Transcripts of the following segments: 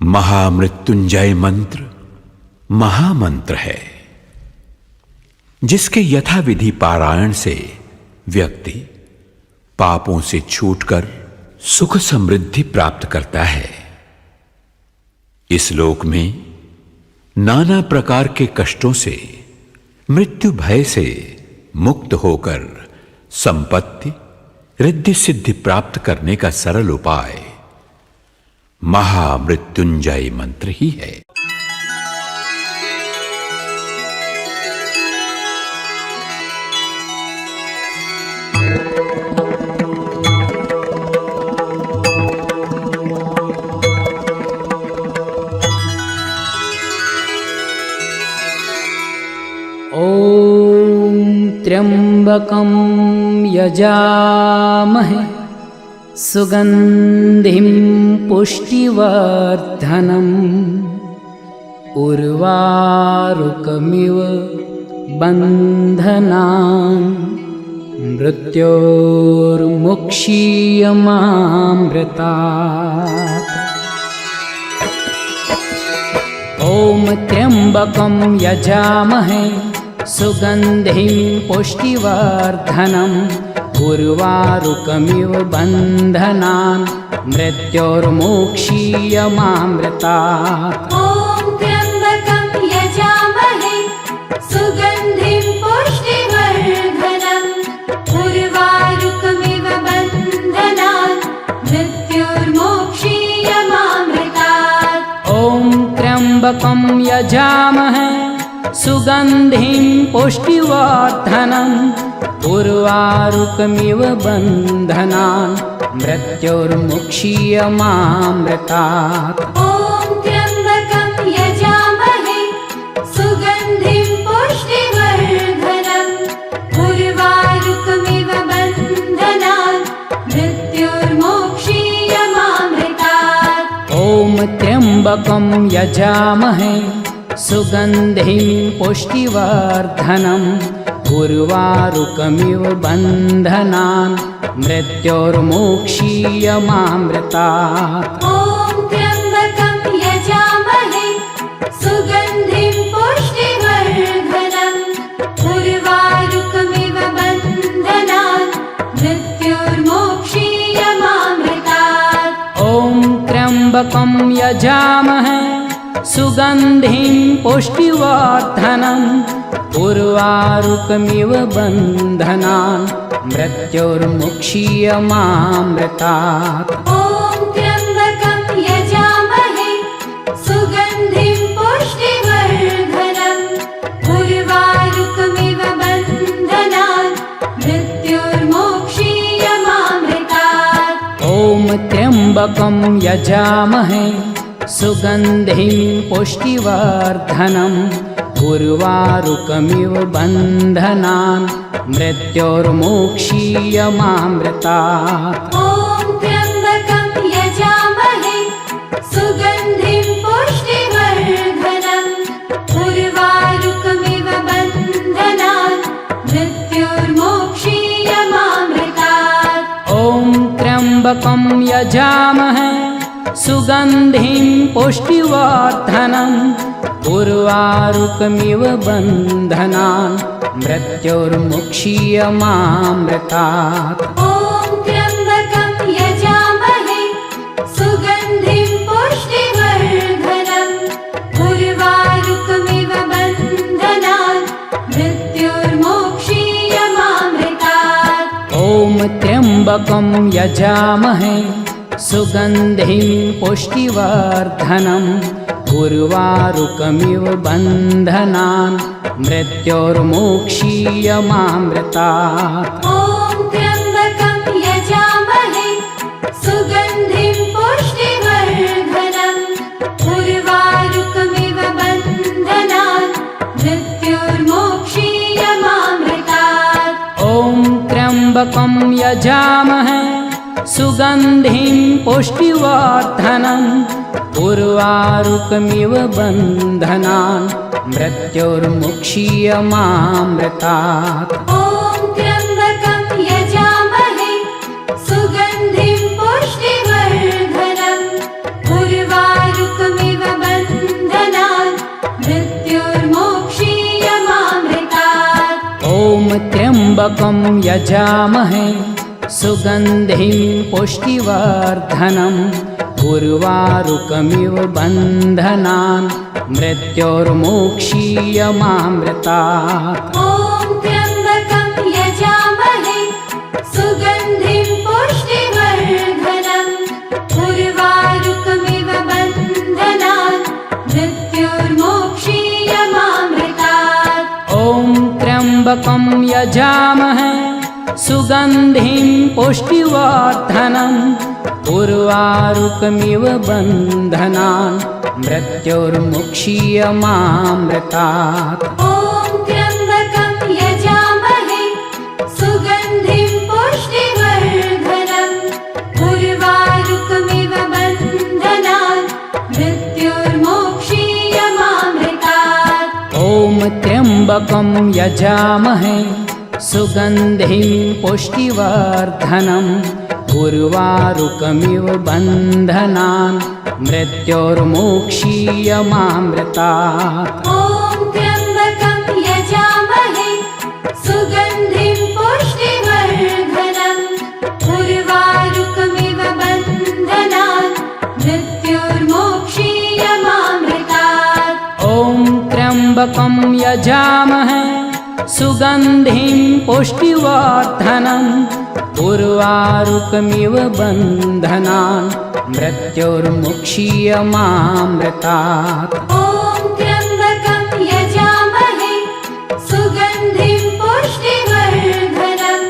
महामृत्युंजय मंत्र महामंत्र है, जिसके यथाविधि पारायण से व्यक्ति पापों से छूटकर सुख समृद्धि प्राप्त करता है। इस लोक में नाना प्रकार के कष्टों से, मृत्यु भय से मुक्त होकर संपत्ति रिद्धि सिद्धि प्राप्त करने का सरल उपाय महामृत्युंजय मंत्र ही है। ओम त्र्यंबकं यजामहे सुगंधिं पुष्टिवर्धनम् उर्वारुकमिव बन्धनान् मृत्योर्मुक्षीयमामृतात्। ओम त्र्यंबकं यजामहे सुगंधिं पुष्टिवर्धनम् उर्वारुकमिव बन्धनान् मृत्योर्मुक्षीयमामृतात्। ओम त्र्यंबकं यजामहे सुगंधिं पुष्टिवर्धनम् उर्वारुकमिव बन्धनान् मृत्योर्मुक्षीयमामृतात्। ओम त्र्यंबकं यजामहे सुगंधिं पुष्टिवर्धनम् उर्वारुकमिव बन्धनान् मृत्योर्मुक्षीयमामृतात्। ओम त्र्यंबकं यजामहे सुगंधिं पुष्टिवर्धनम् उर्वारुकमिव बन्धनान् मृत्योर्मुक्षीयमामृतात्। ओम त्र्यंबकं यजामहे सुगंधिं पुष्टिवर्धनम् उर्वारुकमिव बन्धनान् मृत्योर्मुक्षीयमामृतात्। ओम त्र्यंबकं यजामहे सुगंधिं पुष्टिवर्धनम् उर्वारुकमिव बन्धनान् मृत्योर्मुक्षीयमामृतात्। ओम त्र्यंबकं यजामहे सुगंधिं पुष्टिवर्धनम् उर्वारुकमिव बन्धनान् मृत्योर्मुक्षीयमामृतात्। ओम त्र्यंबकं यजामहे सुगंधिं पुष्टिवर्धनम् उर्वारुकमिव बन्धनान् मृत्योर्मुक्षीयमामृतात्। ओम त्र्यंबकं यजामहे सुगंधिं पुष्टिवर्धनम् उर्वारुकमिव बन्धनान् मृत्योर्मुक्षीयमामृतात्। ओम त्र्यंबकं यजामहे सुगंधिं पुष्टिवर्धनम् उर्वारुकमिव बन्धनान् मृत्योर्मुक्षीयमामृतात्। ओम त्र्यंबकं यजामहे सुगंधिं पुष्टिवर्धनम् उर्वारुकमिव बन्धनान् मृत्योर्मुक्षीयमामृतात्। ओम त्र्यंबकं यजामहे सुगंधिं पुष्टिवर्धनम् उर्वारुकमिव बन्धनान् मृत्योर्मुक्षीयमामृतात्। ओम त्र्यंबकं यजामहे सुगंधिं पुष्टिवर्धनम् उर्वारुकमिव बन्धनान् मृत्योर्मुक्षीयमामृतात्। ओम त्र्यंबकं यजामहे सुगंधिं पुष्टिवर्धनम् उर्वारुकमिव बन्धनान् मृत्योर्मुक्षीयमामृतात्। ओम त्र्यंबकं यजामहे सुगंधिं पुष्टिवर्धनम् उर्वारुकमिव बन्धनान् मृत्योर्मुक्षीयमामृतात्। ओम त्र्यंबकं यजामहे सुगंधिं पुष्टिवर्धनम् उर्वारुकमिव त्र्यम्बकं यजामहे सुगन्धिं पुष्टिवर्धनम् उर्वारुकमिव बन्धनान् मृत्योर्मोक्षीयमामृतात्। ॐ त्र्यम्बकं यजामहे सुगन्धिं पुष्टिवर्धनम् उर्वारुकमिव बन्धनान् मृत्योर्मोक्षीयमामृतात्। ॐ त्र्यम्बकं यजामहे सुगन्धिं पुष्टिवर्धनम् उर्वारुकमिव बन्धनान् मृत्योर्मुक्षीयमामृतात्। ॐ त्र्यम्बकं यजामहे सुगन्धिं पुष्टिवर्धनम् उर्वारुकमिव बन्धनान् मृत्योर्मोक्षीयमामृतात्। ॐ त्र्यम्बकं यजामहे सुगन्धिं पुष्टिवर्धनम् उर्वारुकमिव बन्धनान् मृत्योर्मोक्षीयमामृतात्। ॐ त्र्यम्बकं यजामहे सुगन्धिं पुष्टिवर्धनम् उर्वारुकमिव बन्धनान् मृत्योर्मोक्षीयमामृतात्। ॐ त्र्यम्बकं यजामहे सुगन्धिं पुष्टिवर्धनम् उर्वारुकमिव बन्धनान् मृत्योर्मुक्षीयमामृतात्। ॐ त्र्यम्बकं यजामहे सुगन्धिं पुष्टिवर्धनम्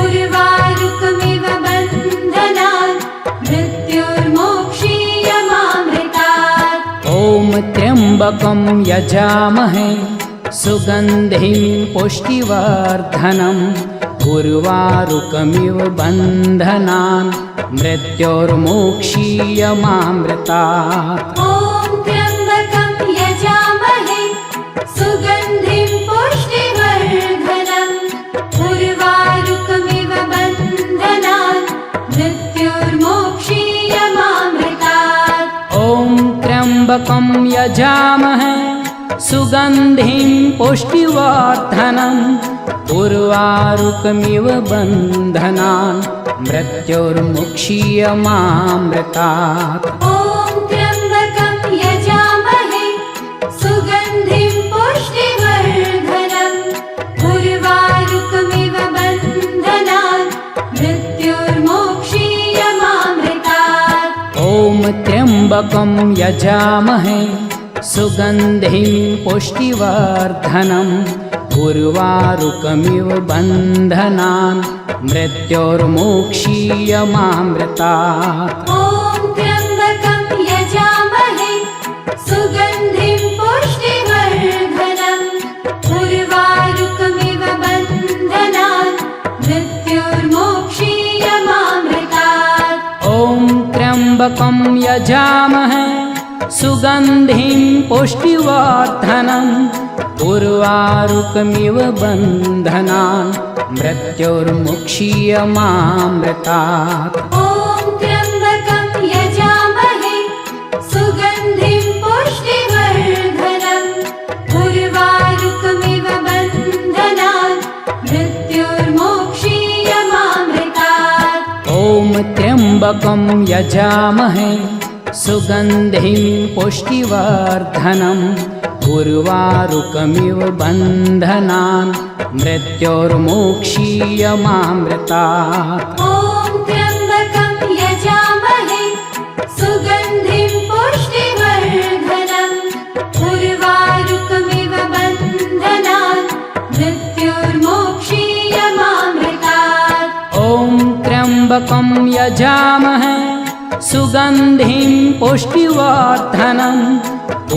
उर्वारुकमिव बन्धनान् मृत्योर्मोक्षीयमामृतात्। ॐ त्र्यम्बकं यजामहे सुगन्धिं पुष्टिवर्धनम् उर्वारुकमिव बन्धनान् मृत्योर्मोक्षीयमामृतात्। ॐ त्र्यम्बकं यजामहे सुगन्धिं पुष्टिवर्धनम् उर्वारुकमिव बन्धनान् मृत्योर्मोक्षीयमामृतात्। ॐ त्र्यम्बकं यजामहे सुगन्धिं पुष्टिवर्धनम् उर्वारुकमिव बन्धनान् मृत्योर्मुक्षीयमामृतात्। ॐ त्र्यम्बकं यजामहे सुगन्धिं पुष्टिवर्धनम् उर्वारुकमिव बन्धनान् मृत्योर्मोक्षीयमामृतात्। ॐ त्र्यम्बकं यजामहे सुगन्धिं पुष्टिवर्धनम् उर्वारुकमिव बन्धनान् मृत्योर्मोक्षीयमामृतात्। ॐ त्र्यम्बकं यजामहे सुगन्धिं पुष्टिवर्धनम् उर्वारुकमिव बन्धनान् मृत्योर्मोक्षीयमामृतात्। ॐ त्र्यम्बकं यजामहे सुगन्धिं पुष्टिवर्धनम् उर्वारुकमिव बन्धनान् मृत्योर्मुक्षीयमामृतात्। ॐ त्र्यम्बकं यजामहे सुगन्धिं पुष्टिवर्धनम् उर्वारुकमिव बन्धनान् मृत्योर्मोक्षीयमामृतात्। ॐ त्र्यम्बकं यजामहे सुगन्धिं पुष्टिवर्धनम् उर्वारुकमिव बन्धनान् मृत्योर्मोक्षीयमामृतात्। ॐ त्र्यम्बकं यजामहे सुगन्धिं पुष्टिवर्धनम् उर्वारुकमिव बन्धनान् मृत्योर्मोक्षीयमामृतात्। ॐ त्र्यम्बकं यजामहे सुगन्धिं पुष्टिवर्धनम्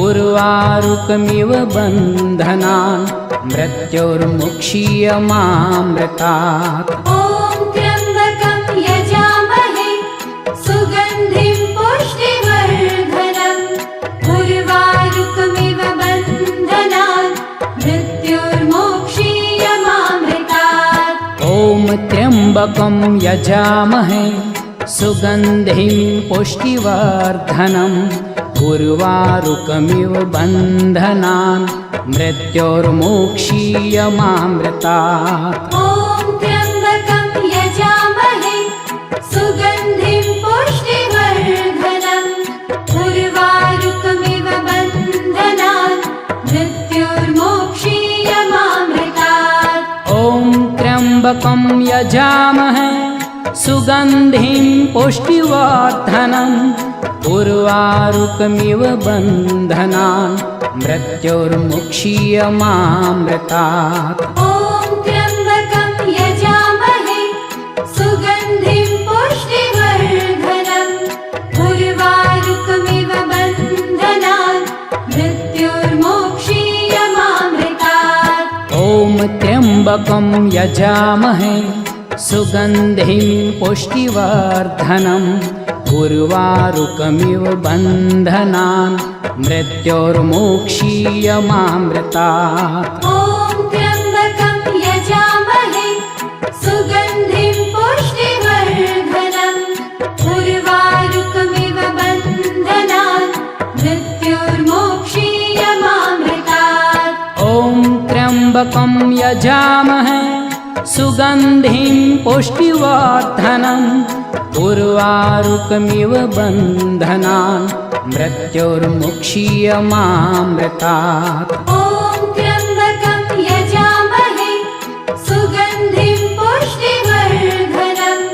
उर्वारुकमिव बन्धनान् मृत्योर्मुक्षीयमामृतात्। ॐ त्र्यम्बकं यजामहे सुगन्धिं पुष्टिवर्धनम् उर्वारुकमिव बन्धनान् मृत्योर्मोक्षीयमामृतात्। ॐ त्र्यम्बकं यजामहे सुगन्धिं पुष्टिवर्धनम् उर्वारुकमिव बन्धनान् मृत्योर्मुक्षीयमामृतात्। ॐ त्र्यम्बकं यजामहे सुगन्धिं पुष्टिवर्धनम् उर्वारुकमिव बन्धनान् मृत्योर्मुक्षीयमामृतात् ॐ त्र्यम्बकं यजामहे सुगन्धिं पुष्टिवर्धनम् उर्वारुकमिव बन्धनान् मृत्योर्मोक्षीयमामृतात् ॐ त्र्यम्बकं यजामहे सुगन्धिं पुष्टिवर्धनम् उर्वारुकमिव बन्धनान् मृत्योर्मोक्षीयमामृतात् ॐ त्र्यम्बकं यजामहे सुगन्धिं पुष्टिवर्धनम् उर्वारुकमिव बन्धनान् मृत्योर्मोक्षीयमामृतात् ॐ त्र्यम्बकं यजामहे सुगन्धिं पुष्टिवर्धनम् उर्वारुकमिव बन्धनान् मृत्योर्मुक्षीयमामृतात् ॐ त्र्यम्बकं यजामहे सुगन्धिं पुष्टिवर्धनम्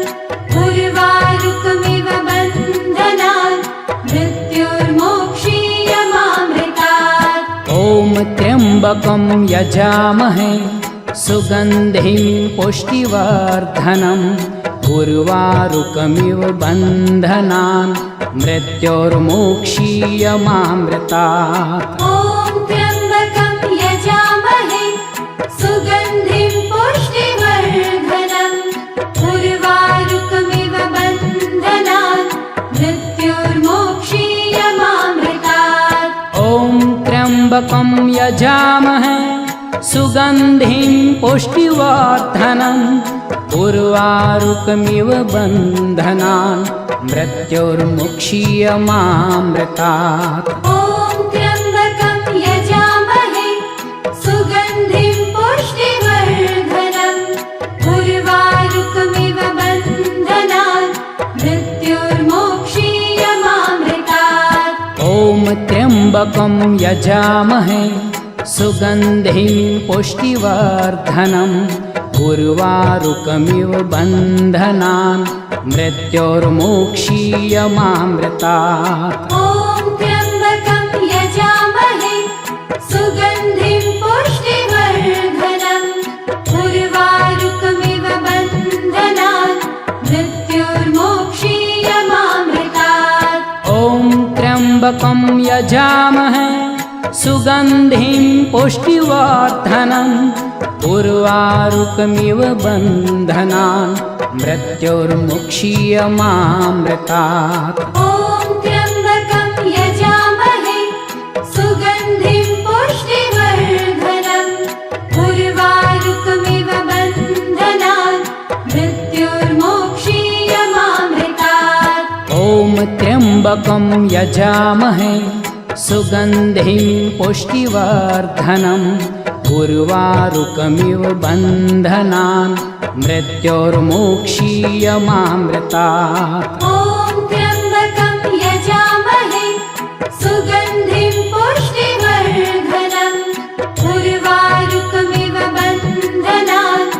उर्वारुकमिव बन्धनान् मृत्योर्मोक्षीयमामृतात् ॐ त्र्यम्बकं यजामहे सुगन्धिं पुष्टिवर्धनम् उर्वारुकमिव बन्धनान् मृत्योर्मोक्षीयमामृतात् ॐ त्र्यम्बकं यजामहे सुगन्धिं पुष्टिवर्धनम् उर्वारुकमिव बन्धनान् मृत्योर्मोक्षीयमामृतात् ॐ त्र्यम्बकं यजामहे सुगन्धिं पुष्टिवर्धनम् उर्वारुकमिव बन्धनान् मृत्योर्मुक्षीयमामृतात् ॐ त्र्यम्बकं यजामहे सुगन्धिं पुष्टिवर्धनम् उर्वारुकमिव बन्धनान् मृत्योर्मोक्षीयमामृतात् ॐ त्र्यम्बकं यजामहे सुगन्धिं पुष्टिवर्धनम् उर्वारुकमिव बन्धनान् मृत्योर्मोक्षीयमामृतात् ॐ त्र्यम्बकं यजामहे सुगन्धिं पुष्टिवर्धनम् उर्वारुकमिव बन्धनान् मृत्योर्मोक्षीयमामृतात् ॐ त्र्यम्बकं यजामहे सुगन्धिं पुष्टिवर्धनम् उर्वारुकमिव बन्धनान् मृत्योर्मुक्षीयमामृतात् ॐ त्र्यम्बकं यजामहे सुगन्धिं पुष्टिवर्धनम् उर्वारुकमिव बन्धनान् मृत्योर्मोक्षीयमामृतात् ॐ त्र्यम्बकं यजामहे सुगन्धिं पुष्टिवर्धनम् उर्वारुकमिव बन्धनान् मृत्योर्मोक्षीयमामृतात् ॐ त्र्यम्बकं यजामहे सुगन्धिं पुष्टिवर्धनम् उर्वारुकमिव बन्धनान्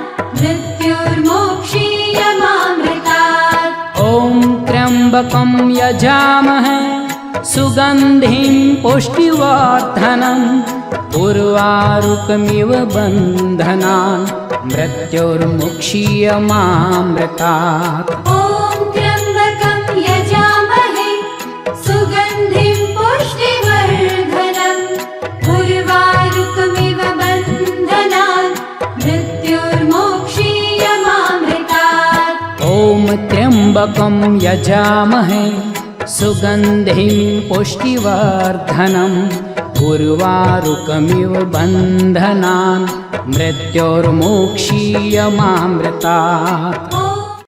मृत्योर्मोक्षीयमामृतात् ॐ त्र्यम्बकं यजामहे सुगन्धिं पुष्टिवर्धनम् उर्वारुकमिव बन्धनान् मृत्योर्मुक्षीयमामृतात् ॐ त्र्यम्बकं यजामहे सुगन्धिं पुष्टिवर्धनम् उर्वारुकमिव बन्धनान् मृत्योर्मोक्षीयमामृतात् ॐ त्र्यम्बकं यजामहे सुगन्धिं पुष्टिवर्धनम् उर्वारुकमिव बन्धनान् मृत्योर्मुक्षीयमामृतात्